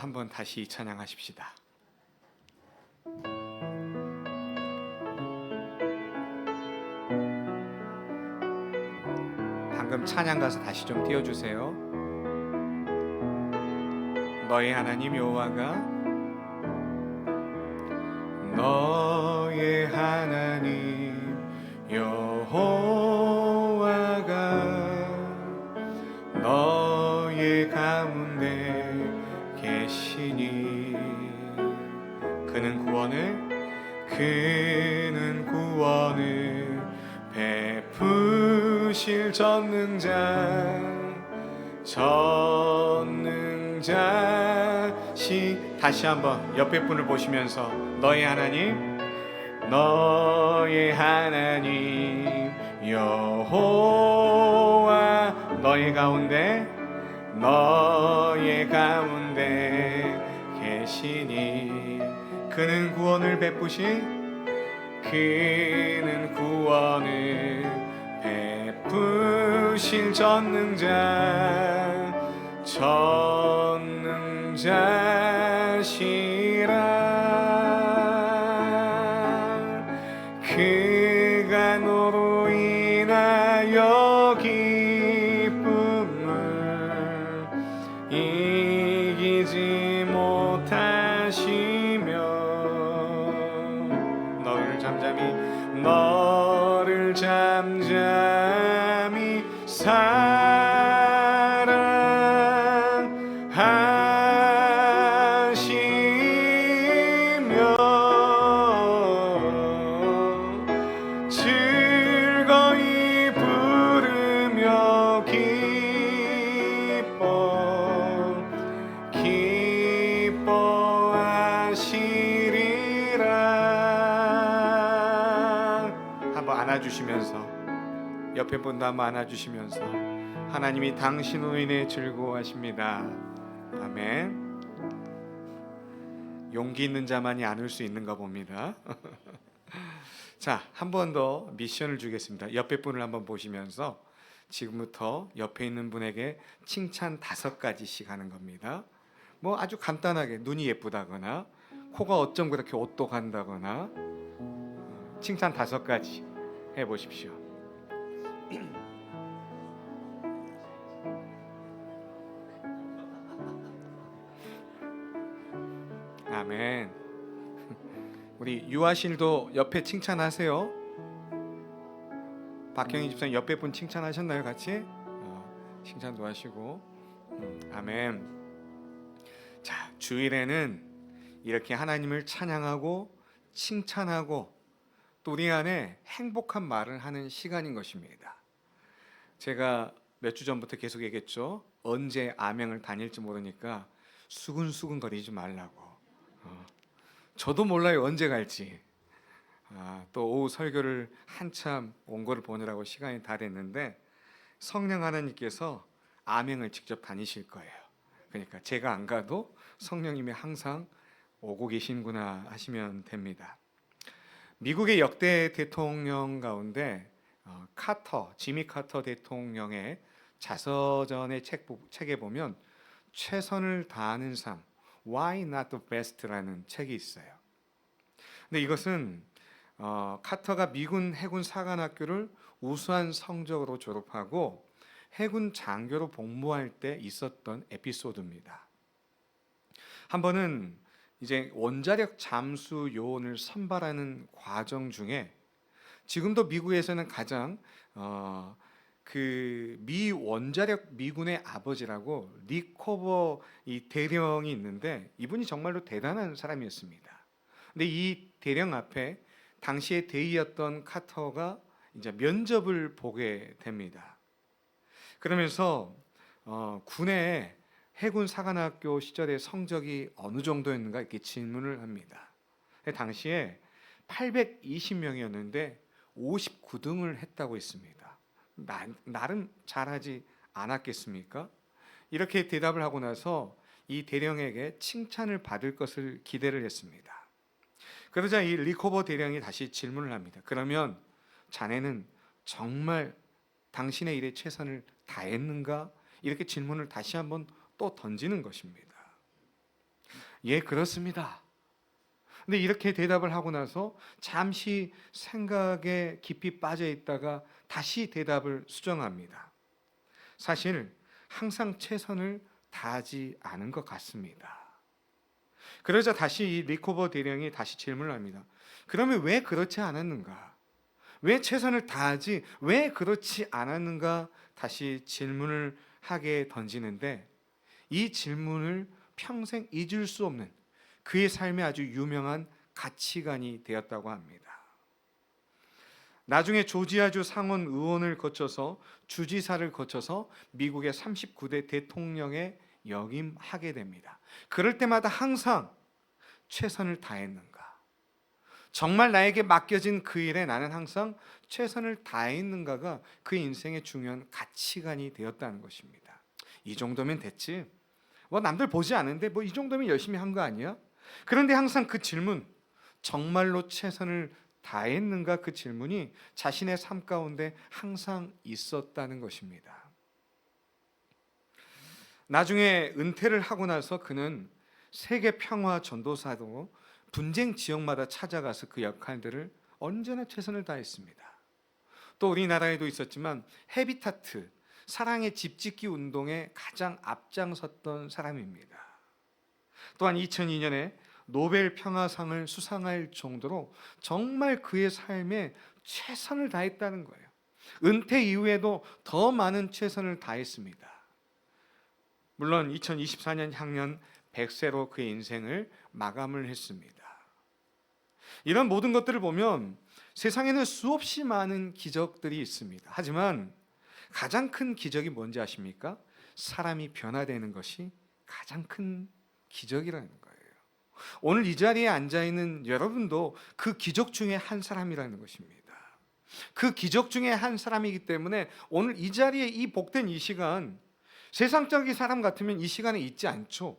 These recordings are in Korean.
한번 다시 찬양하십시다. 방금 찬양 가서 다시 좀 띄워주세요. 너의 하나님 여호와가, 너의 하나님 여호와가 너의 가운데 계시니 그는 구원을 베푸실 전능자시. 다시 한번 옆에 분을 보시면서 너의 하나님 여호와 너의 가운데 계시니 그는 구원을 베푸실 전능자시라. 그가 너로 인하여 기쁨을 이기지 못하시며 너를 잠잠히 사랑하시며 즐거이 부르며 기뻐하시리라. 한번 안아주시면서, 옆에 분도 한번 안아주시면서, 하나님이 당신으로 인해 즐거워하십니다. 아멘. 용기 있는 자만이 안을 수 있는가 봅니다. 자, 한 번 더 미션을 주겠습니다. 옆에 분을 한번 보시면서 지금부터 옆에 있는 분에게 칭찬 5가지씩 하는 겁니다. 뭐 아주 간단하게 눈이 예쁘다거나 코가 어쩜 그렇게 오똑한다거나 칭찬 5가지 해보십시오. 아멘. 우리 유아실도 옆에 칭찬하세요. 박경희 집사님 옆에 분 칭찬하셨나요? 같이? 칭찬도 하시고. 아멘. 자, 주일에는 이렇게 하나님을 찬양하고 칭찬하고 또 우리 안에 행복한 말을 하는 시간인 것입니다. 제가 몇 주 전부터 계속 얘기했죠. 언제 암행을 다닐지 모르니까 수근수근 거리지 말라고. 저도 몰라요, 언제 갈지. 또 오후 설교를 한참 원고를 보느라고 시간이 다 됐는데 성령 하나님께서 암행을 직접 다니실 거예요. 그러니까 제가 안 가도 성령님이 항상 오고 계신구나 하시면 됩니다. 미국의 역대 대통령 가운데 지미 카터 대통령의 자서전의 책에 보면 최선을 다하는 삶, Why Not the Best라는 책이 있어요. 근데 이것은 카터가 미군 해군 사관학교를 우수한 성적으로 졸업하고 해군 장교로 복무할 때 있었던 에피소드입니다. 한 번은 이제 원자력 잠수 요원을 선발하는 과정 중에 지금도 미국에서는 가장 그 미군의 아버지라고 리코버 이 대령이 있는데 이분이 정말로 대단한 사람이었습니다. 근데 이 대령 앞에 당시의 대위였던 카터가 이제 면접을 보게 됩니다. 그러면서 군의 해군 사관학교 시절의 성적이 어느 정도였는가 이렇게 질문을 합니다. 당시에 820명이었는데 59등을 했다고 했습니다. 나름 잘하지 않았겠습니까? 이렇게 대답을 하고 나서 이 대령에게 칭찬을 받을 것을 기대를 했습니다. 그러자 이 리코버 대령이 다시 질문을 합니다. 그러면 자네는 정말 당신의 일에 최선을 다했는가? 이렇게 질문을 다시 한번 또 던지는 것입니다. 예, 그렇습니다. 근데 이렇게 대답을 하고 나서 잠시 생각에 깊이 빠져 있다가 다시 대답을 수정합니다. 사실 항상 최선을 다하지 않은 것 같습니다. 그러자 다시 이 리코버 대령이 다시 질문을 합니다. 그러면 왜 그렇지 않았는가? 왜 최선을 다하지 왜 그렇지 않았는가? 다시 질문을 하게 던지는데, 이 질문을 평생 잊을 수 없는 그의 삶의 아주 유명한 가치관이 되었다고 합니다. 나중에 조지아주 상원 의원을 거쳐서 주지사를 거쳐서 미국의 39대 대통령에 역임하게 됩니다. 그럴 때마다 항상 최선을 다했는가? 정말 나에게 맡겨진 그 일에 나는 항상 최선을 다했는가가 그 인생의 중요한 가치관이 되었다는 것입니다. 이 정도면 됐지. 남들 보지 않는데 이 정도면 열심히 한 거 아니야? 그런데 항상 그 질문, 정말로 최선을 다했는가, 그 질문이 자신의 삶 가운데 항상 있었다는 것입니다. 나중에 은퇴를 하고 나서 그는 세계 평화 전도사로 분쟁 지역마다 찾아가서 그 역할들을 언제나 최선을 다했습니다. 또 우리나라에도 있었지만 헤비타트, 사랑의 집짓기 운동에 가장 앞장섰던 사람입니다. 또한 2002년에 노벨 평화상을 수상할 정도로 정말 그의 삶에 최선을 다했다는 거예요. 은퇴 이후에도 더 많은 최선을 다했습니다. 물론 2024년 향년 100세로 그의 인생을 마감을 했습니다. 이런 모든 것들을 보면 세상에는 수없이 많은 기적들이 있습니다. 하지만 가장 큰 기적이 뭔지 아십니까? 사람이 변화되는 것이 가장 큰 기적이라는 거예요. 오늘 이 자리에 앉아있는 여러분도 그 기적 중에 한 사람이라는 것입니다. 그 기적 중에 한 사람이기 때문에 오늘 이 자리에 이 복된 이 시간, 세상적인 사람 같으면 이 시간에 있지 않죠.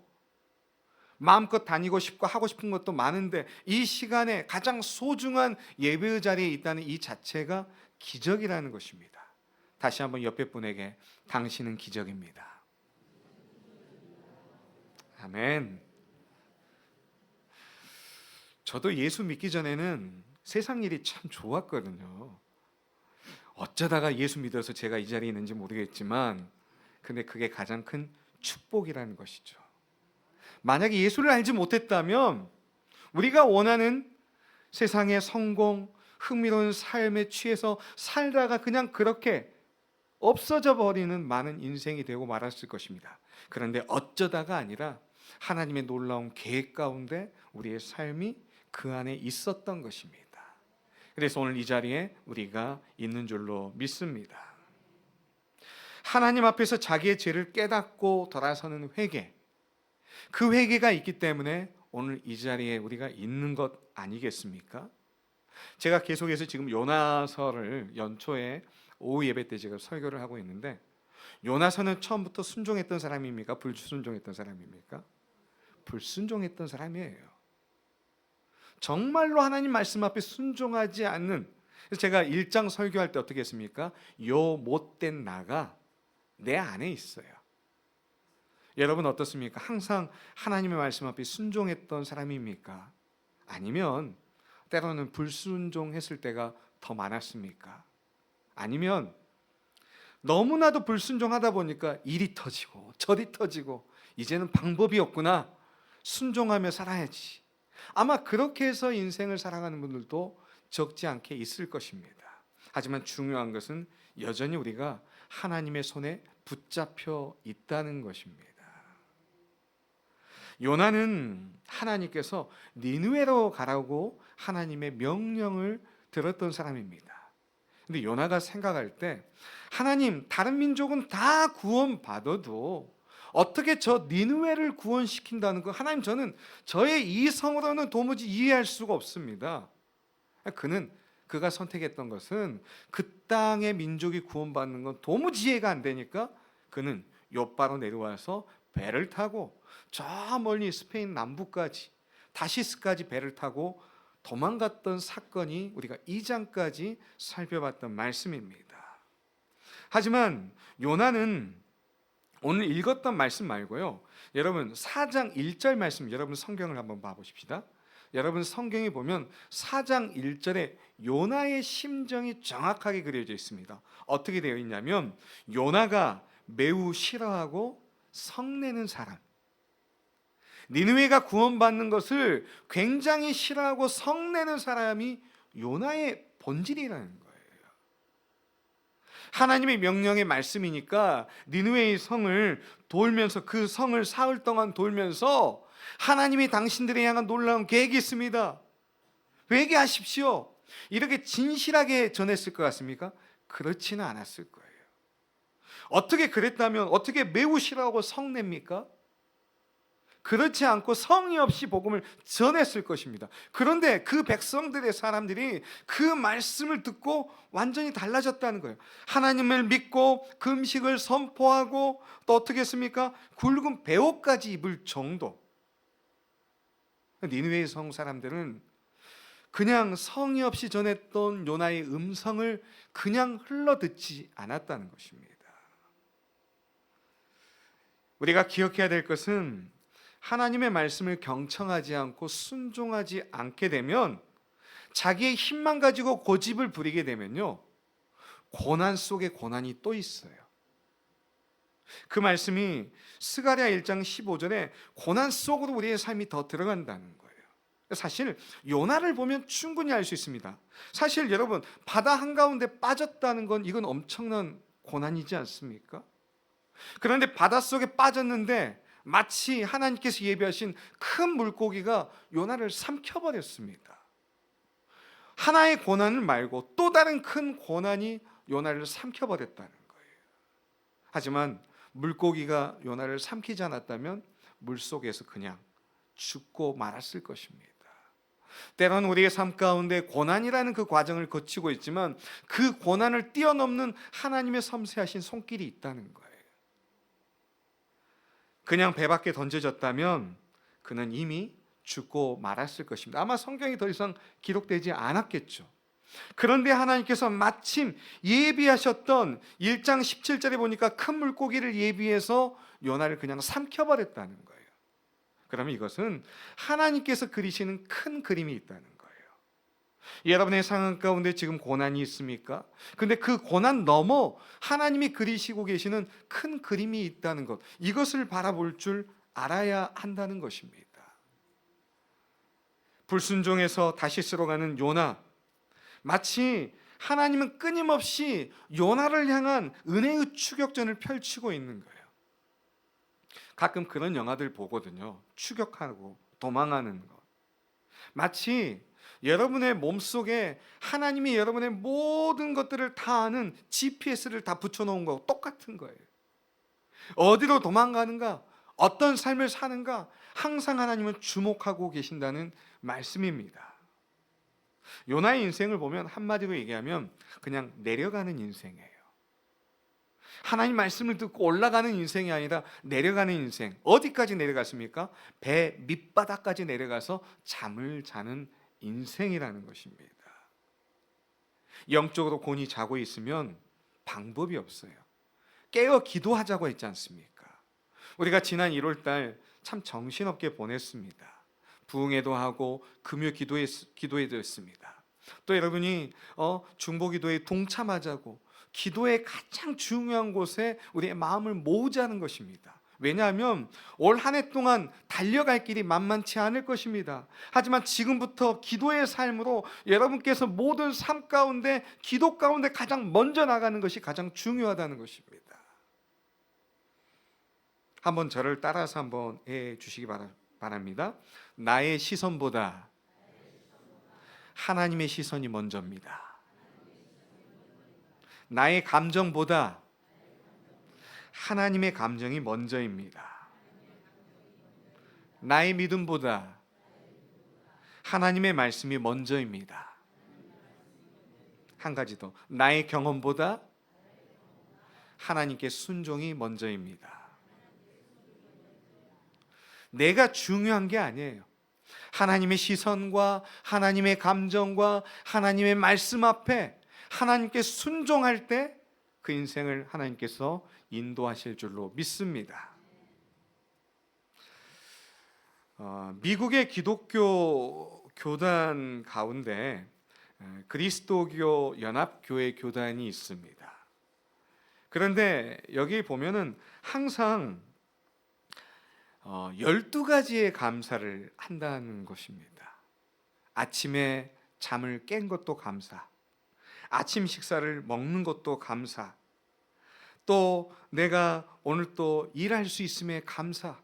마음껏 다니고 싶고 하고 싶은 것도 많은데 이 시간에 가장 소중한 예배의 자리에 있다는 이 자체가 기적이라는 것입니다. 다시 한번 옆에 분에게 당신은 기적입니다. 아멘. 저도 예수 믿기 전에는 세상 일이 참 좋았거든요. 어쩌다가 예수 믿어서 제가 이 자리에 있는지 모르겠지만, 근데 그게 가장 큰 축복이라는 것이죠. 만약에 예수를 알지 못했다면 우리가 원하는 세상의 성공, 흥미로운 삶에 취해서 살다가 그냥 그렇게 없어져 버리는 많은 인생이 되고 말았을 것입니다. 그런데 어쩌다가 아니라 하나님의 놀라운 계획 가운데 우리의 삶이 그 안에 있었던 것입니다. 그래서 오늘 이 자리에 우리가 있는 줄로 믿습니다. 하나님 앞에서 자기의 죄를 깨닫고 돌아서는 회개, 그 회개가 있기 때문에 오늘 이 자리에 우리가 있는 것 아니겠습니까? 제가 계속해서 지금 요나서를 연초에 오후 예배 때 제가 설교를 하고 있는데, 요나서는 처음부터 순종했던 사람입니까? 불순종했던 사람입니까? 불순종했던 사람이에요. 정말로 하나님 말씀 앞에 순종하지 않는, 그래서 제가 1장 설교할 때 어떻게 했습니까? 요 못된 나가 내 안에 있어요. 여러분 어떻습니까? 항상 하나님의 말씀 앞에 순종했던 사람입니까? 아니면 때로는 불순종했을 때가 더 많았습니까? 아니면 너무나도 불순종하다 보니까 일이 터지고 저리 터지고 이제는 방법이 없구나, 순종하며 살아야지, 아마 그렇게 해서 인생을 살아가는 분들도 적지 않게 있을 것입니다. 하지만 중요한 것은 여전히 우리가 하나님의 손에 붙잡혀 있다는 것입니다. 요나는 하나님께서 니느웨로 가라고 하나님의 명령을 들었던 사람입니다. 근데 요나가 생각할 때, 하나님, 다른 민족은 다 구원받아도 어떻게 저 니느웨를 구원시킨다는 거, 하나님, 저는 저의 이성으로는 도무지 이해할 수가 없습니다. 그가 선택했던 것은 그 땅의 민족이 구원받는 건 도무지 이해가 안 되니까 그는 욥바로 내려와서 배를 타고 저 멀리 스페인 남부까지, 다시스까지 배를 타고 도망갔던 사건이 우리가 2장까지 살펴봤던 말씀입니다. 하지만 요나는 오늘 읽었던 말씀 말고요, 여러분 4장 1절 말씀, 여러분 성경을 한번 봐보십시다. 여러분 성경에 보면 4장 1절에 요나의 심정이 정확하게 그려져 있습니다. 어떻게 되어 있냐면, 요나가 매우 싫어하고 성내는 사람, 니느웨가 구원받는 것을 굉장히 싫어하고 성내는 사람이 요나의 본질이라는 거예요. 하나님의 명령의 말씀이니까 니느웨의 성을 돌면서, 그 성을 사흘 동안 돌면서 하나님이 당신들에 향한 놀라운 계획이 있습니다, 회개하십시오, 이렇게 진실하게 전했을 것 같습니까? 그렇지는 않았을 거예요. 어떻게 그랬다면 어떻게 매우 싫어하고 성냅니까? 그렇지 않고 성의 없이 복음을 전했을 것입니다. 그런데 그 백성들의 사람들이 그 말씀을 듣고 완전히 달라졌다는 거예요. 하나님을 믿고 금식을 선포하고, 또 어떻게 했습니까? 굵은 베옷까지 입을 정도. 니느웨의 성 사람들은 그냥 성의 없이 전했던 요나의 음성을 그냥 흘러듣지 않았다는 것입니다. 우리가 기억해야 될 것은, 하나님의 말씀을 경청하지 않고 순종하지 않게 되면, 자기의 힘만 가지고 고집을 부리게 되면요, 고난 속에 고난이 또 있어요. 그 말씀이 스가랴 1장 15절에 고난 속으로 우리의 삶이 더 들어간다는 거예요. 사실 요나를 보면 충분히 알 수 있습니다. 사실 여러분, 바다 한가운데 빠졌다는 건 이건 엄청난 고난이지 않습니까? 그런데 바닷속에 빠졌는데 마치 하나님께서 예비하신 큰 물고기가 요나를 삼켜버렸습니다. 하나의 고난을 말고 또 다른 큰 고난이 요나를 삼켜버렸다는 거예요. 하지만 물고기가 요나를 삼키지 않았다면 물속에서 그냥 죽고 말았을 것입니다. 때로는 우리의 삶 가운데 고난이라는 그 과정을 거치고 있지만, 그 고난을 뛰어넘는 하나님의 섬세하신 손길이 있다는 거예요. 그냥 배 밖에 던져졌다면 그는 이미 죽고 말았을 것입니다. 아마 성경이 더 이상 기록되지 않았겠죠. 그런데 하나님께서 마침 예비하셨던 1장 17절에 보니까 큰 물고기를 예비해서 요나를 그냥 삼켜버렸다는 거예요. 그러면 이것은 하나님께서 그리시는 큰 그림이 있다는 거예요. 여러분의 상황 가운데 지금 고난이 있습니까? 근데 그 고난 넘어 하나님이 그리시고 계시는 큰 그림이 있다는 것, 이것을 바라볼 줄 알아야 한다는 것입니다. 불순종해서 다시스로 가는 요나, 마치 하나님은 끊임없이 요나를 향한 은혜의 추격전을 펼치고 있는 거예요. 가끔 그런 영화들 보거든요. 추격하고 도망하는 것. 마치 여러분의 몸속에 하나님이 여러분의 모든 것들을 다 아는 GPS를 다 붙여놓은 거하고 똑같은 거예요. 어디로 도망가는가, 어떤 삶을 사는가, 항상 하나님은 주목하고 계신다는 말씀입니다. 요나의 인생을 보면 한마디로 얘기하면 그냥 내려가는 인생이에요. 하나님 말씀을 듣고 올라가는 인생이 아니라 내려가는 인생. 어디까지 내려갔습니까? 배 밑바닥까지 내려가서 잠을 자는 인생이라는 것입니다. 영적으로 곤히 자고 있으면 방법이 없어요. 깨어 기도하자고 했지 않습니까? 우리가 지난 1월 달 참 정신없게 보냈습니다. 부흥회도 하고 금요 기도회도 했습니다. 또 여러분이 중보기도에 동참하자고, 기도의 가장 중요한 곳에 우리의 마음을 모으자는 것입니다. 왜냐하면 올 한 해 동안 달려갈 길이 만만치 않을 것입니다. 하지만 지금부터 기도의 삶으로 여러분께서 모든 삶 가운데, 기도 가운데 가장 먼저 나가는 것이 가장 중요하다는 것입니다. 한번 저를 따라서 한번 해 주시기 바랍니다. 나의 시선보다 하나님의 시선이 먼저입니다. 나의 감정보다 하나님의 감정이 먼저입니다. 나의 믿음보다 하나님의 말씀이 먼저입니다. 한 가지 더, 나의 경험보다 하나님께 순종이 먼저입니다. 내가 중요한 게 아니에요. 하나님의 시선과 하나님의 감정과 하나님의 말씀 앞에 하나님께 순종할 때 그 인생을 하나님께서 인도하실 줄로 믿습니다. 미국의 기독교 교단 가운데 그리스도교 연합교회 교단이 있습니다. 그런데 여기 보면은 항상 12가지의 감사를 한다는 것입니다. 아침에 잠을 깬 것도 감사, 아침 식사를 먹는 것도 감사, 또 내가 오늘 또 일할 수 있음에 감사,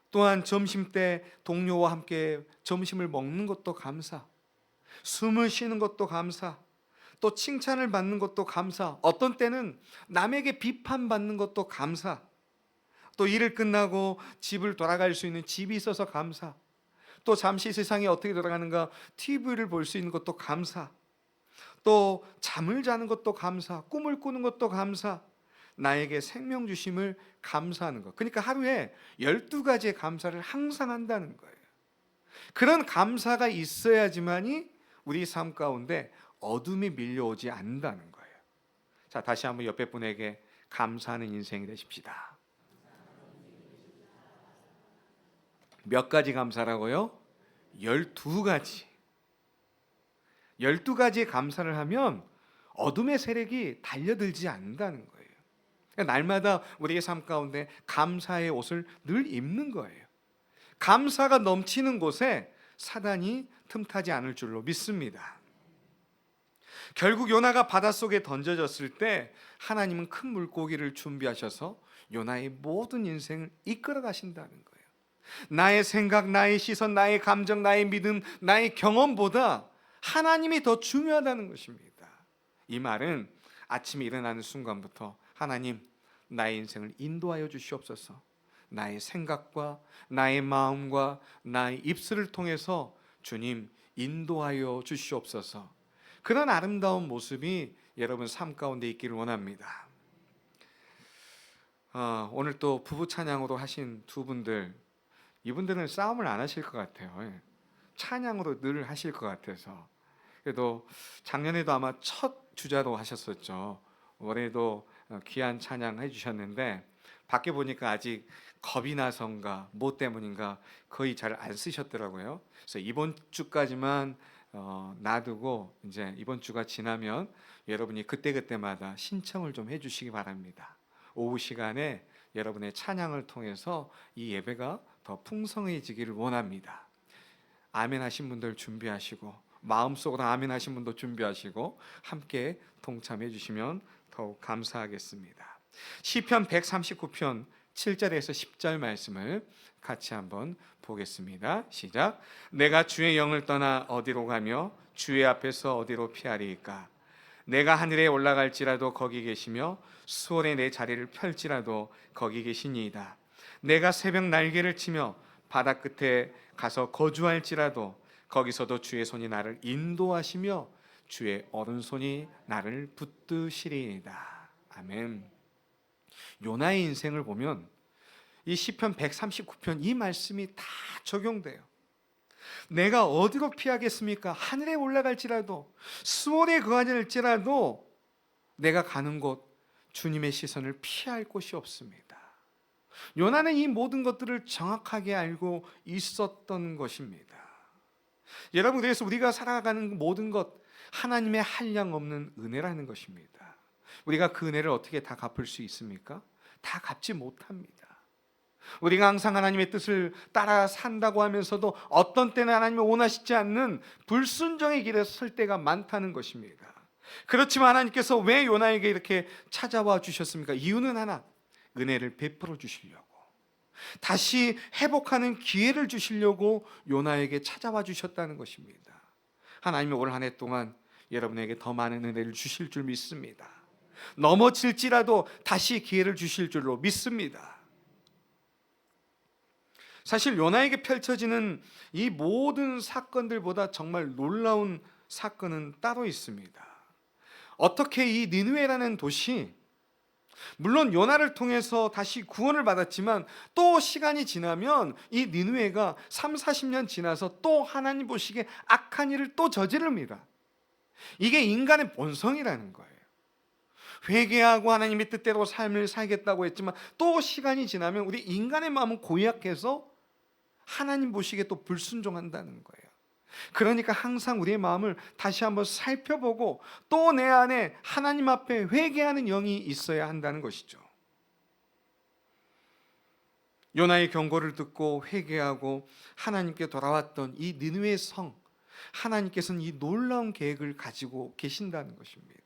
또한 점심 때 동료와 함께 점심을 먹는 것도 감사, 숨을 쉬는 것도 감사, 또 칭찬을 받는 것도 감사, 어떤 때는 남에게 비판받는 것도 감사, 또 일을 끝나고 집을 돌아갈 수 있는 집이 있어서 감사, 또 잠시 세상이 어떻게 돌아가는가 TV를 볼 수 있는 것도 감사, 또 잠을 자는 것도 감사, 꿈을 꾸는 것도 감사, 나에게 생명 주심을 감사하는 것. 그러니까 하루에 12가지의 감사를 항상 한다는 거예요. 그런 감사가 있어야지만이 우리 삶 가운데 어둠이 밀려오지 않는다는 거예요. 자, 다시 한번 옆에 분에게 감사하는 인생이 되십시다. 몇 가지 감사라고요? 12가지. 12가지의 감사를 하면 어둠의 세력이 달려들지 않는다는 거예요. 날마다 우리의 삶 가운데 감사의 옷을 늘 입는 거예요. 감사가 넘치는 곳에 사단이 틈타지 않을 줄로 믿습니다. 결국 요나가 바닷속에 던져졌을 때 하나님은 큰 물고기를 준비하셔서 요나의 모든 인생을 이끌어 가신다는 거예요. 나의 생각, 나의 시선, 나의 감정, 나의 믿음, 나의 경험보다 하나님이 더 중요하다는 것입니다. 이 말은 아침에 일어나는 순간부터 하나님, 나의 인생을 인도하여 주시옵소서. 나의 생각과 나의 마음과 나의 입술을 통해서 주님 인도하여 주시옵소서. 그런 아름다운 모습이 여러분 삶 가운데 있기를 원합니다. 오늘 또 부부 찬양으로 하신 두 분들, 이분들은 싸움을 안 하실 것 같아요. 찬양으로 늘 하실 것 같아서. 그래도 작년에도 아마 첫 주자로 하셨었죠. 올해도 귀한 찬양 해주셨는데 밖에 보니까 아직 겁이 나서인가 뭐 때문인가 거의 잘 안 쓰셨더라고요. 그래서 이번 주까지만 놔두고 이제 이번 주가 지나면 여러분이 그때그때마다 신청을 좀 해주시기 바랍니다. 오후 시간에 여러분의 찬양을 통해서 이 예배가 더 풍성해지기를 원합니다. 아멘 하신 분들 준비하시고 마음속으로 아멘 하신 분도 준비하시고 함께 동참해 주시면 더욱 감사하겠습니다. 시편 139편 7절에서 10절 말씀을 같이 한번 보겠습니다. 시작. 내가 주의 영을 떠나 어디로 가며 주의 앞에서 어디로 피하리이까? 내가 하늘에 올라갈지라도 거기 계시며 수월에 내 자리를 펼지라도 거기 계시니이다. 내가 새벽 날개를 치며 바다 끝에 가서 거주할지라도 거기서도 주의 손이 나를 인도하시며 주의 오른손이 나를 붙드시리이다. 아멘. 요나의 인생을 보면 이 시편 139편 이 말씀이 다 적용돼요. 내가 어디로 피하겠습니까? 하늘에 올라갈지라도 수월에 거하일지라도 내가 가는 곳 주님의 시선을 피할 곳이 없습니다. 요나는 이 모든 것들을 정확하게 알고 있었던 것입니다. 여러분, 그래서 우리가 살아가는 모든 것 하나님의 한량 없는 은혜라는 것입니다. 우리가 그 은혜를 어떻게 다 갚을 수 있습니까? 다 갚지 못합니다. 우리가 항상 하나님의 뜻을 따라 산다고 하면서도 어떤 때는 하나님이 원하시지 않는 불순종의 길에 설 때가 많다는 것입니다. 그렇지만 하나님께서 왜 요나에게 이렇게 찾아와 주셨습니까? 이유는 하나, 은혜를 베풀어 주시려고, 다시 회복하는 기회를 주시려고 요나에게 찾아와 주셨다는 것입니다. 하나님이 올 한 해 동안 여러분에게 더 많은 은혜를 주실 줄 믿습니다. 넘어질지라도 다시 기회를 주실 줄로 믿습니다. 사실 요나에게 펼쳐지는 이 모든 사건들보다 정말 놀라운 사건은 따로 있습니다. 어떻게 이 니느웨라는 도시, 물론 요나를 통해서 다시 구원을 받았지만 또 시간이 지나면 이 니느웨가 30-40년 지나서 또 하나님 보시기에 악한 일을 또 저지릅니다. 이게 인간의 본성이라는 거예요. 회개하고 하나님의 뜻대로 삶을 살겠다고 했지만 또 시간이 지나면 우리 인간의 마음은 고약해서 하나님 보시기에 또 불순종한다는 거예요. 그러니까 항상 우리의 마음을 다시 한번 살펴보고 또 내 안에 하나님 앞에 회개하는 영이 있어야 한다는 것이죠. 요나의 경고를 듣고 회개하고 하나님께 돌아왔던 이 니느웨 성, 하나님께서는 이 놀라운 계획을 가지고 계신다는 것입니다.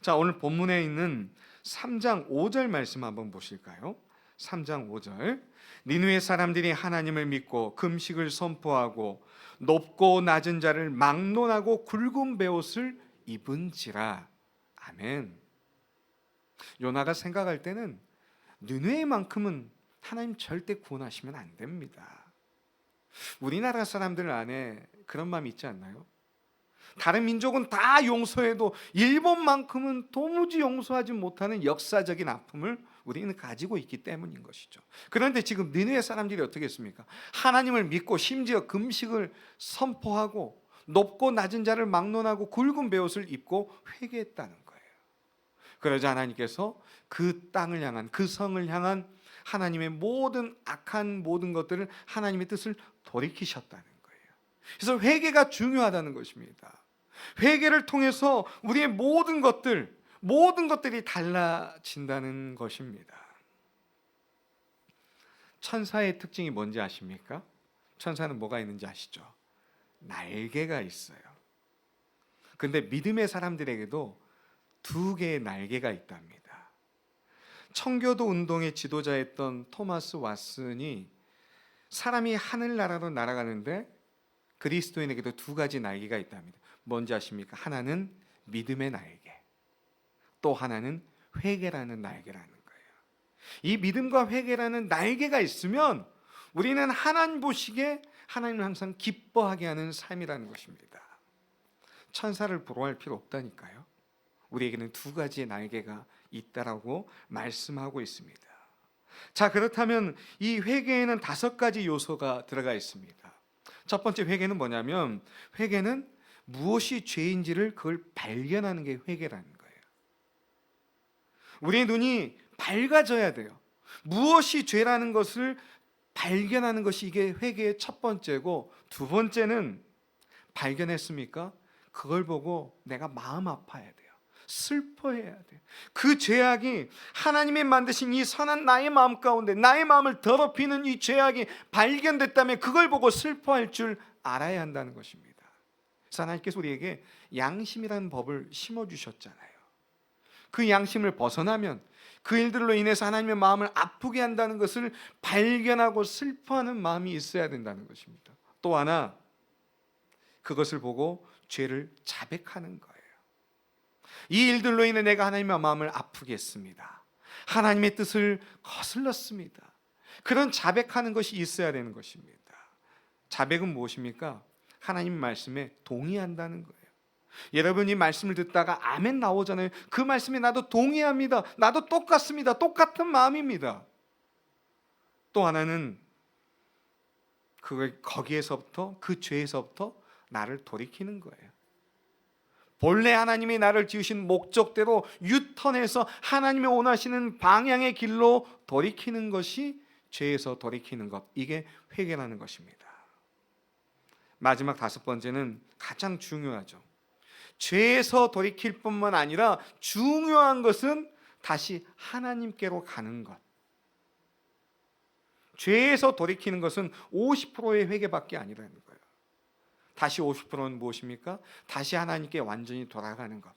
자, 오늘 본문에 있는 3장 5절 말씀 한번 보실까요? 3장 5절. 니느웨 사람들이 하나님을 믿고 금식을 선포하고 높고 낮은 자를 막론하고 굵은 베옷을 입은지라. 아멘. 요나가 생각할 때는 니느웨만큼은 하나님 절대 구원하시면 안 됩니다. 우리나라 사람들 안에 그런 마음이 있지 않나요? 다른 민족은 다 용서해도 일본만큼은 도무지 용서하지 못하는 역사적인 아픔을 우리는 가지고 있기 때문인 것이죠. 그런데 지금 니느웨 사람들이 어떻게 했습니까? 하나님을 믿고 심지어 금식을 선포하고 높고 낮은 자를 막론하고 굵은 베옷을 입고 회개했다는 거예요. 그러자 하나님께서 그 땅을 향한, 그 성을 향한 하나님의 모든 악한 모든 것들을 하나님의 뜻을 돌이키셨다는 거예요. 그래서 회개가 중요하다는 것입니다. 회개를 통해서 우리의 모든 것들이 달라진다는 것입니다. 천사의 특징이 뭔지 아십니까? 천사는 뭐가 있는지 아시죠? 날개가 있어요. 근데 믿음의 사람들에게도 2개의 날개가 있답니다. 청교도 운동의 지도자였던 토마스 왓슨이 사람이 하늘나라로 날아가는데 그리스도인에게도 2가지 날개가 있답니다. 뭔지 아십니까? 하나는 믿음의 날개, 또 하나는 회개라는 날개라는 거예요. 이 믿음과 회개라는 날개가 있으면 우리는 하나님 보시기에 하나님을 항상 기뻐하게 하는 삶이라는 것입니다. 천사를 부러워할 필요 없다니까요. 우리에게는 2가지의 날개가 있다라고 말씀하고 있습니다. 자, 그렇다면 이 회개에는 5가지 요소가 들어가 있습니다. 첫 번째 회개는 뭐냐면, 회개는 무엇이 죄인지를 그걸 발견하는 게 회개라는 거예요. 우리의 눈이 밝아져야 돼요. 무엇이 죄라는 것을 발견하는 것이 이게 회개의 첫 번째고, 2번째는 발견했습니까? 그걸 보고 내가 마음 아파야 돼요. 슬퍼해야 돼요. 그 죄악이 하나님이 만드신 이 선한 나의 마음 가운데 나의 마음을 더럽히는 이 죄악이 발견됐다면 그걸 보고 슬퍼할 줄 알아야 한다는 것입니다. 그래서 하나님께서 우리에게 양심이라는 법을 심어주셨잖아요. 그 양심을 벗어나면 그 일들로 인해서 하나님의 마음을 아프게 한다는 것을 발견하고 슬퍼하는 마음이 있어야 된다는 것입니다. 또 하나, 그것을 보고 죄를 자백하는 거예요. 이 일들로 인해 내가 하나님의 마음을 아프게 했습니다. 하나님의 뜻을 거슬렀습니다. 그런 자백하는 것이 있어야 되는 것입니다. 자백은 무엇입니까? 하나님 말씀에 동의한다는 거예요. 여러분이 말씀을 듣다가 아멘 나오잖아요. 그 말씀에 나도 동의합니다. 나도 똑같습니다. 똑같은 마음입니다. 또 하나는 거기에서부터, 그 죄에서부터 나를 돌이키는 거예요. 본래 하나님이 나를 지으신 목적대로 유턴해서 하나님이 원하시는 방향의 길로 돌이키는 것이 죄에서 돌이키는 것, 이게 회개라는 것입니다. 마지막 5번째는 가장 중요하죠. 죄에서 돌이킬 뿐만 아니라 중요한 것은 다시 하나님께로 가는 것. 죄에서 돌이키는 것은 50%의 회개밖에 아니라는 거예요. 다시 50%는 무엇입니까? 다시 하나님께 완전히 돌아가는 것.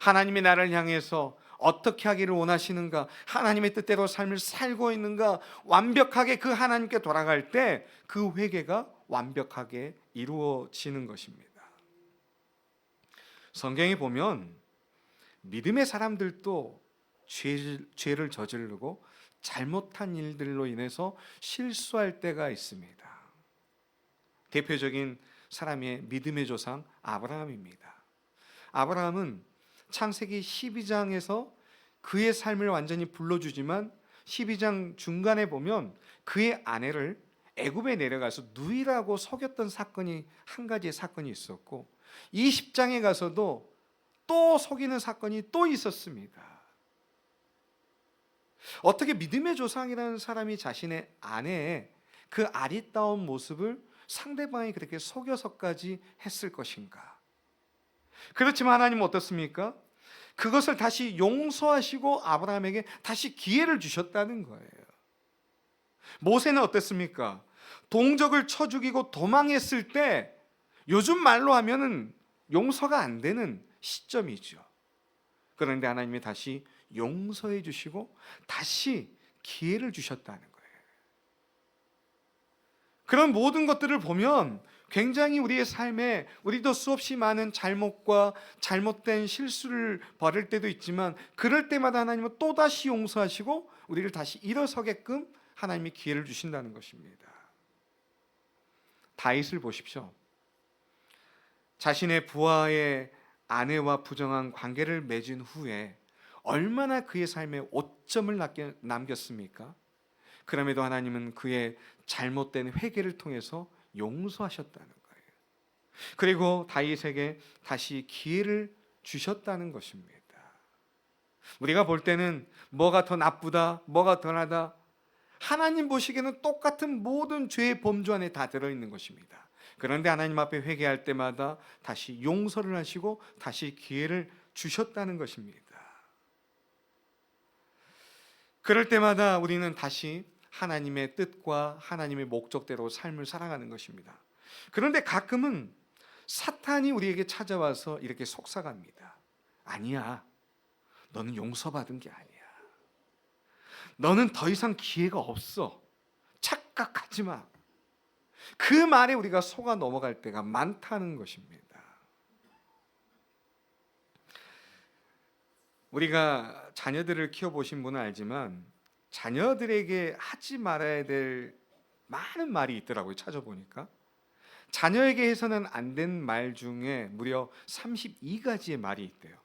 하나님이 나를 향해서 어떻게 하기를 원하시는가, 하나님의 뜻대로 삶을 살고 있는가, 완벽하게 그 하나님께 돌아갈 때 그 회개가 완벽하게 이루어지는 것입니다. 성경에 보면 믿음의 사람들도 죄를 저지르고 잘못한 일들로 인해서 실수할 때가 있습니다. 대표적인 사람의 믿음의 조상 아브라함입니다. 아브라함은 창세기 12장에서 그의 삶을 완전히 불러주지만 12장 중간에 보면 그의 아내를 애굽에 내려가서 누이라고 속였던 사건이 한 가지의 사건이 있었고, 20장에 가서도 또 속이는 사건이 또 있었습니다. 어떻게 믿음의 조상이라는 사람이 자신의 아내의 그 아리따운 모습을 상대방이 그렇게 속여서까지 했을 것인가? 그렇지만 하나님은 어떻습니까? 그것을 다시 용서하시고 아브라함에게 다시 기회를 주셨다는 거예요. 모세는 어땠습니까? 동족을 쳐 죽이고 도망했을 때 요즘 말로 하면은 용서가 안 되는 시점이죠. 그런데 하나님이 다시 용서해 주시고 다시 기회를 주셨다는 거예요. 그런 모든 것들을 보면 굉장히 우리의 삶에 우리도 수없이 많은 잘못과 잘못된 실수를 벌일 때도 있지만 그럴 때마다 하나님은 또다시 용서하시고 우리를 다시 일어서게끔 하나님이 기회를 주신다는 것입니다. 다윗을 보십시오. 자신의 부하의 아내와 부정한 관계를 맺은 후에 얼마나 그의 삶에 오점을 남겼습니까? 그럼에도 하나님은 그의 잘못된 회개를 통해서 용서하셨다는 거예요. 그리고 다윗에게 다시 기회를 주셨다는 것입니다. 우리가 볼 때는 뭐가 더 나쁘다, 뭐가 더 나다, 하나님 보시기에는 똑같은 모든 죄의 범주 안에 다 들어있는 것입니다. 그런데 하나님 앞에 회개할 때마다 다시 용서를 하시고 다시 기회를 주셨다는 것입니다. 그럴 때마다 우리는 다시 하나님의 뜻과 하나님의 목적대로 삶을 살아가는 것입니다. 그런데 가끔은 사탄이 우리에게 찾아와서 이렇게 속삭합니다. 아니야, 너는 용서받은 게 아니야. 너는 더 이상 기회가 없어. 착각하지 마. 그 말에 우리가 속아 넘어갈 때가 많다는 것입니다. 우리가 자녀들을 키워보신 분은 알지만 자녀들에게 하지 말아야 될 많은 말이 있더라고요. 찾아보니까 자녀에게 해서는 안 된 말 중에 무려 32가지의 말이 있대요.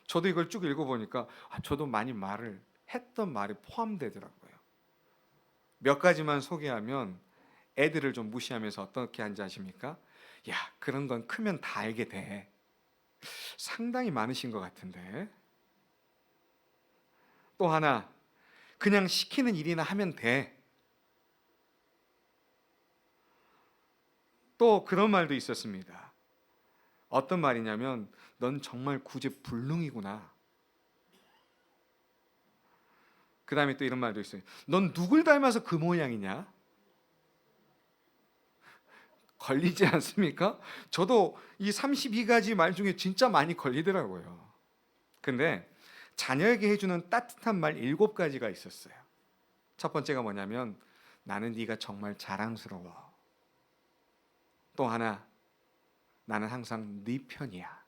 저도 이걸 쭉 읽어보니까 저도 많이 말을 했던 말이 포함되더라고요. 몇 가지만 소개하면 애들을 좀 무시하면서 어떻게 하는지 아십니까? 야, 그런 건 크면 다 알게 돼. 상당히 많으신 것 같은데. 또 하나, 그냥 시키는 일이나 하면 돼. 또 그런 말도 있었습니다. 어떤 말이냐면 넌 정말 구제불능이구나. 그 다음에 또 이런 말도 있어요. 넌 누굴 닮아서 그 모양이냐? 걸리지 않습니까? 저도 이 32가지 말 중에 진짜 많이 걸리더라고요. 근데 자녀에게 해주는 따뜻한 말 7가지가 있었어요. 첫 번째가 뭐냐면 나는 네가 정말 자랑스러워. 또 하나, 나는 항상 네 편이야.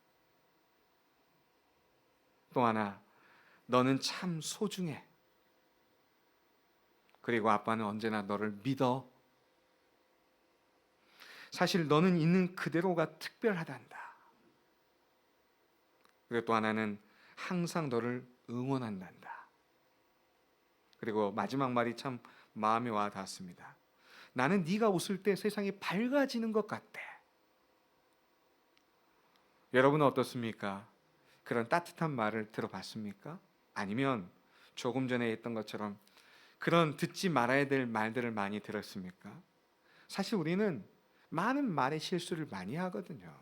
또 하나, 너는 참 소중해. 그리고 아빠는 언제나 너를 믿어. 사실 너는 있는 그대로가 특별하단다. 그리고 또 하나는 항상 너를 응원한단다. 그리고 마지막 말이 참 마음에 와 닿았습니다. 나는 네가 웃을 때 세상이 밝아지는 것 같대. 여러분은 어떻습니까? 그런 따뜻한 말을 들어봤습니까? 아니면 조금 전에 했던 것처럼 그런 듣지 말아야 될 말들을 많이 들었습니까? 사실 우리는 많은 말의 실수를 많이 하거든요.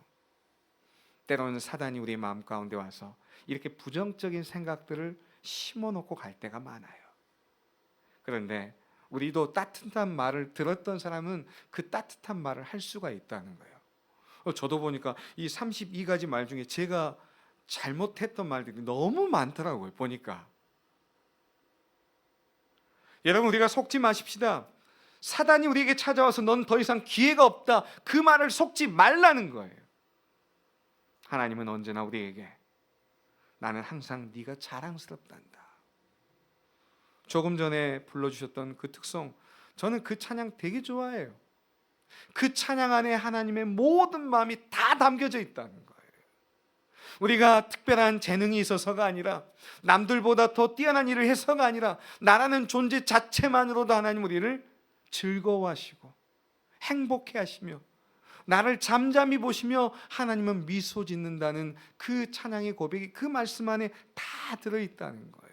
때로는 사단이 우리의 마음 가운데 와서 이렇게 부정적인 생각들을 심어놓고 갈 때가 많아요. 그런데 우리도 따뜻한 말을 들었던 사람은 그 따뜻한 말을 할 수가 있다는 거예요. 저도 보니까 이 32가지 말 중에 제가 잘못했던 말들이 너무 많더라고요. 보니까 여러분, 우리가 속지 마십시다. 사단이 우리에게 찾아와서 넌 더 이상 기회가 없다, 그 말을 속지 말라는 거예요. 하나님은 언제나 우리에게 나는 항상 네가 자랑스럽단다. 조금 전에 불러주셨던 그 특송, 저는 그 찬양 되게 좋아해요. 그 찬양 안에 하나님의 모든 마음이 다 담겨져 있다는 거예요. 우리가 특별한 재능이 있어서가 아니라, 남들보다 더 뛰어난 일을 해서가 아니라, 나라는 존재 자체만으로도 하나님 우리를 즐거워하시고 행복해 하시며 나를 잠잠히 보시며 하나님은 미소 짓는다는 그 찬양의 고백이 그 말씀 안에 다 들어있다는 거예요.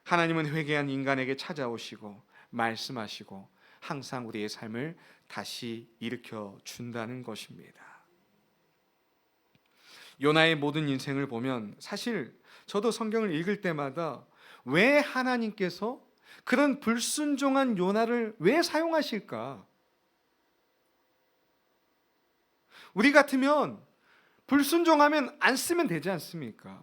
하나님은 회개한 인간에게 찾아오시고 말씀하시고 항상 우리의 삶을 다시 일으켜 준다는 것입니다. 요나의 모든 인생을 보면 사실 저도 성경을 읽을 때마다 왜 하나님께서 그런 불순종한 요나를 왜 사용하실까? 우리 같으면 불순종하면 안 쓰면 되지 않습니까?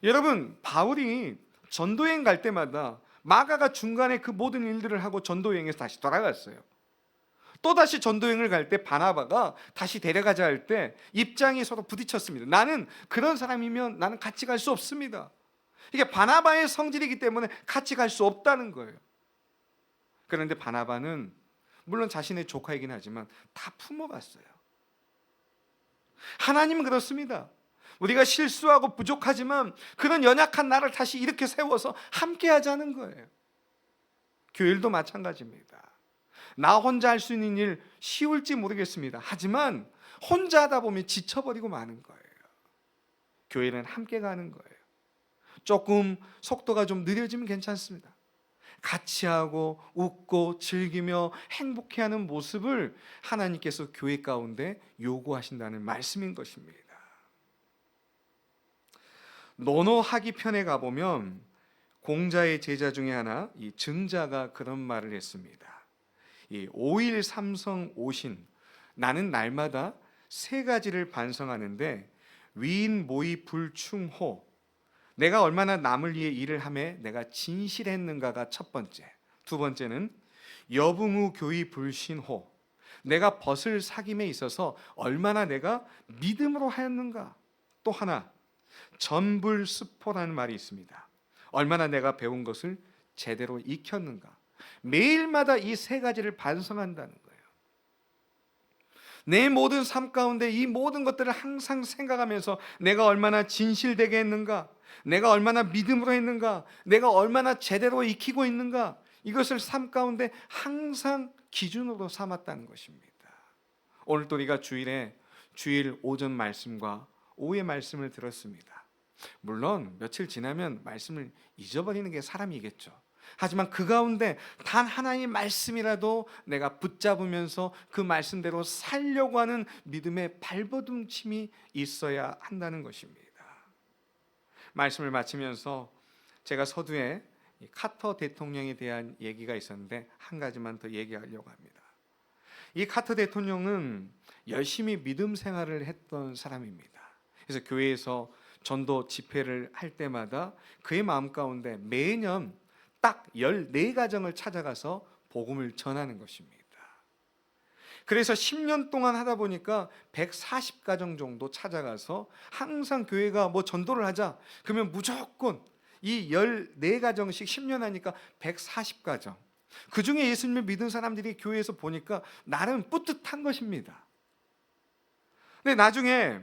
여러분, 바울이 전도여행 갈 때마다 마가가 중간에 그 모든 일들을 하고 전도여행에서 다시 돌아갔어요. 또다시 전도여행을 갈 때 바나바가 다시 데려가자 할 때 입장이 서로 부딪혔습니다. 나는 그런 사람이면 나는 같이 갈 수 없습니다. 이게 바나바의 성질이기 때문에 같이 갈 수 없다는 거예요. 그런데 바나바는 물론 자신의 조카이긴 하지만 다 품어갔어요. 하나님은 그렇습니다. 우리가 실수하고 부족하지만 그런 연약한 나를 다시 이렇게 세워서 함께 하자는 거예요. 교회도 마찬가지입니다. 나 혼자 할 수 있는 일 쉬울지 모르겠습니다. 하지만 혼자 하다 보면 지쳐버리고 마는 거예요. 교회는 함께 가는 거예요. 조금 속도가 좀 느려지면 괜찮습니다. 같이 하고 웃고 즐기며 행복해하는 모습을 하나님께서 교회 가운데 요구하신다는 말씀인 것입니다. 노노하기 편에 가보면 공자의 제자 중에 하나 이 증자가 그런 말을 했습니다. 이 5일 삼성 오신, 나는 날마다 세 가지를 반성하는데 위인 모의 불충호, 내가 얼마나 남을 위해 일을 하며 내가 진실했는가가 첫 번째. 두 번째는 여붕우 교의 불신호, 내가 벗을 사김에 있어서 얼마나 내가 믿음으로 하였는가. 또 하나 전불수포라는 말이 있습니다. 얼마나 내가 배운 것을 제대로 익혔는가. 매일마다 이 세 가지를 반성한다는 거예요. 내 모든 삶 가운데 이 모든 것들을 항상 생각하면서 내가 얼마나 진실되게 했는가, 내가 얼마나 믿음으로 했는가, 내가 얼마나 제대로 익히고 있는가, 이것을 삶 가운데 항상 기준으로 삼았다는 것입니다. 오늘 또 우리가 주일 오전 말씀과 오후의 말씀을 들었습니다. 물론 며칠 지나면 말씀을 잊어버리는 게 사람이겠죠. 하지만 그 가운데 단 하나의 말씀이라도 내가 붙잡으면서 그 말씀대로 살려고 하는 믿음의 발버둥침이 있어야 한다는 것입니다. 말씀을 마치면서 제가 서두에 카터 대통령에 대한 얘기가 있었는데 한 가지만 더 얘기하려고 합니다. 이 카터 대통령은 열심히 믿음 생활을 했던 사람입니다. 그래서 교회에서 전도 집회를 할 때마다 그의 마음 가운데 매년 딱 14가정을 찾아가서 복음을 전하는 것입니다. 그래서 10년 동안 하다 보니까 140가정 정도 찾아가서 항상 교회가 뭐 전도를 하자 그러면 무조건 이 14가정씩 10년 하니까 140가정, 그 중에 예수님을 믿은 사람들이 교회에서 보니까 나름 뿌듯한 것입니다. 근데 나중에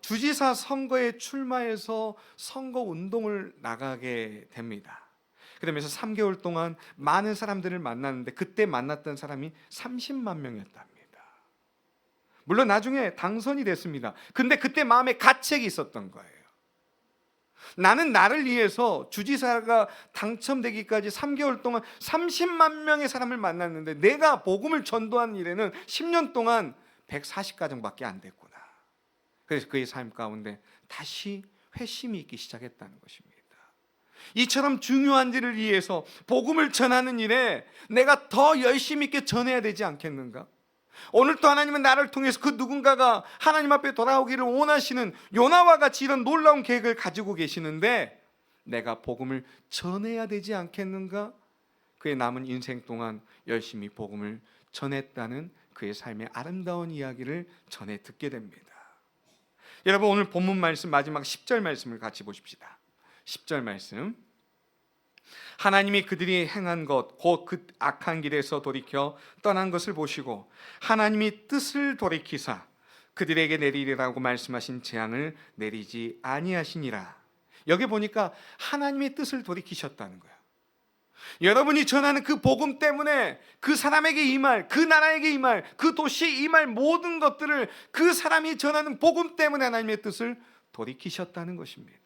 주지사 선거에 출마해서 선거 운동을 나가게 됩니다. 그러면서 3개월 동안 많은 사람들을 만났는데 그때 만났던 사람이 30만 명이었답니다. 물론 나중에 당선이 됐습니다. 근데 그때 마음에 가책이 있었던 거예요. 나는 나를 위해서 주지사가 당첨되기까지 3개월 동안 30만 명의 사람을 만났는데 내가 복음을 전도한 일에는 10년 동안 140가정밖에 안 됐구나. 그래서 그의 삶 가운데 다시 회심이 있기 시작했다는 것입니다. 이처럼 중요한 일을 위해서 복음을 전하는 일에 내가 더 열심히 있게 전해야 되지 않겠는가? 오늘 또 하나님은 나를 통해서 그 누군가가 하나님 앞에 돌아오기를 원하시는 요나와 같이 이런 놀라운 계획을 가지고 계시는데 내가 복음을 전해야 되지 않겠는가? 그의 남은 인생 동안 열심히 복음을 전했다는 그의 삶의 아름다운 이야기를 전해 듣게 됩니다. 여러분, 오늘 본문 말씀 마지막 10절 말씀을 같이 보십시다. 10절 말씀, 하나님이 그들이 행한 것 곧 그 악한 길에서 돌이켜 떠난 것을 보시고 하나님이 뜻을 돌이키사 그들에게 내리리라고 말씀하신 재앙을 내리지 아니하시니라. 여기 보니까 하나님의 뜻을 돌이키셨다는 거예요. 여러분이 전하는 그 복음 때문에 그 사람에게 임할, 그 나라에게 임할, 그 도시에 임할 모든 것들을 그 사람이 전하는 복음 때문에 하나님의 뜻을 돌이키셨다는 것입니다.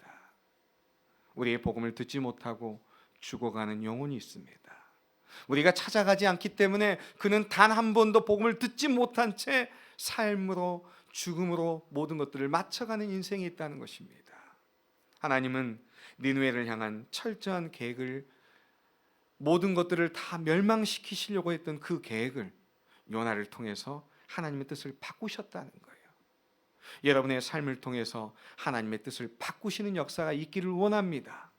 우리의 복음을 듣지 못하고 죽어가는 영혼이 있습니다. 우리가 찾아가지 않기 때문에 그는 단 한 번도 복음을 듣지 못한 채 삶으로, 죽음으로 모든 것들을 맞춰가는 인생이 있다는 것입니다. 하나님은 니느웨를 향한 철저한 계획을, 모든 것들을 다 멸망시키시려고 했던 그 계획을 요나를 통해서 하나님의 뜻을 바꾸셨다는 거예요. 여러분의 삶을 통해서 하나님의 뜻을 바꾸시는 역사가 있기를 원합니다.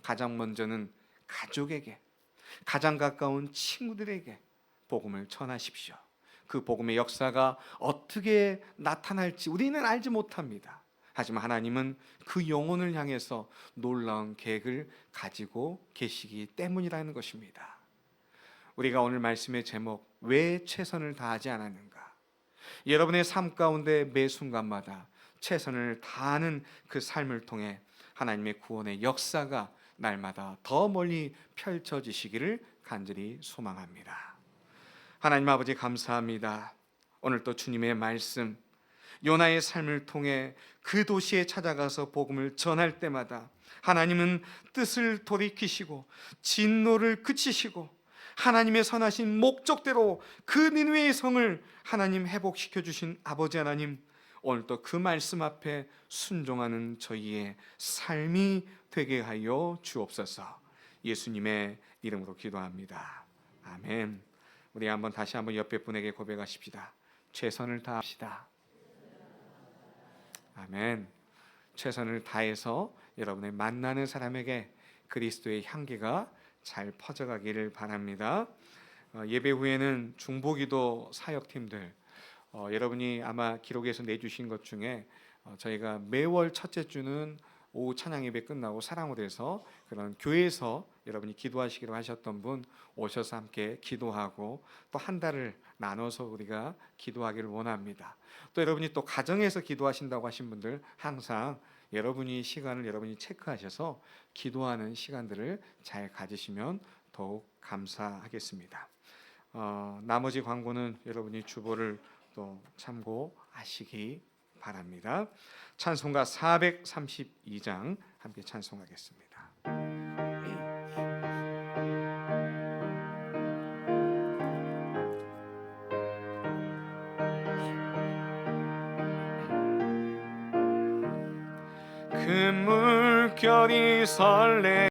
가장 먼저는 가족에게, 가장 가까운 친구들에게 복음을 전하십시오. 그 복음의 역사가 어떻게 나타날지 우리는 알지 못합니다. 하지만 하나님은 그 영혼을 향해서 놀라운 계획을 가지고 계시기 때문이라는 것입니다. 우리가 오늘 말씀의 제목, 왜 최선을 다하지 않았는가? 여러분의 삶 가운데 매 순간마다 최선을 다하는 그 삶을 통해 하나님의 구원의 역사가 날마다 더 멀리 펼쳐지시기를 간절히 소망합니다. 하나님 아버지 감사합니다. 오늘 또 주님의 말씀, 요나의 삶을 통해 그 도시에 찾아가서 복음을 전할 때마다 하나님은 뜻을 돌이키시고 진노를 그치시고 하나님의 선하신 목적대로 그 니느웨의 성을 하나님 회복시켜 주신 아버지 하나님, 오늘도 그 말씀 앞에 순종하는 저희의 삶이 되게 하여 주옵소서. 예수님의 이름으로 기도합니다. 아멘. 우리 다시 한번 옆에 분에게 고백하십시다. 최선을 다합시다. 아멘. 최선을 다해서 여러분의 만나는 사람에게 그리스도의 향기가 잘 퍼져가기를 바랍니다. 예배 후에는 중보기도 사역팀들, 여러분이 아마 기록에서 내주신 것 중에 저희가 매월 첫째 주는 오후 찬양 예배 끝나고 사랑으로해서 그런 교회에서 여러분이 기도하시기로 하셨던 분 오셔서 함께 기도하고 또 한 달을 나눠서 우리가 기도하기를 원합니다. 또 여러분이 또 가정에서 기도하신다고 하신 분들 항상 여러분이 시간을 여러분이 체크하셔서 기도하는 시간들을 잘 가지시면 더욱 감사하겠습니다. 나머지 광고는 여러분이 주보를 또 참고하시기 바랍니다. 찬송가 432장 함께 찬송하겠습니다. 그 물결이 설레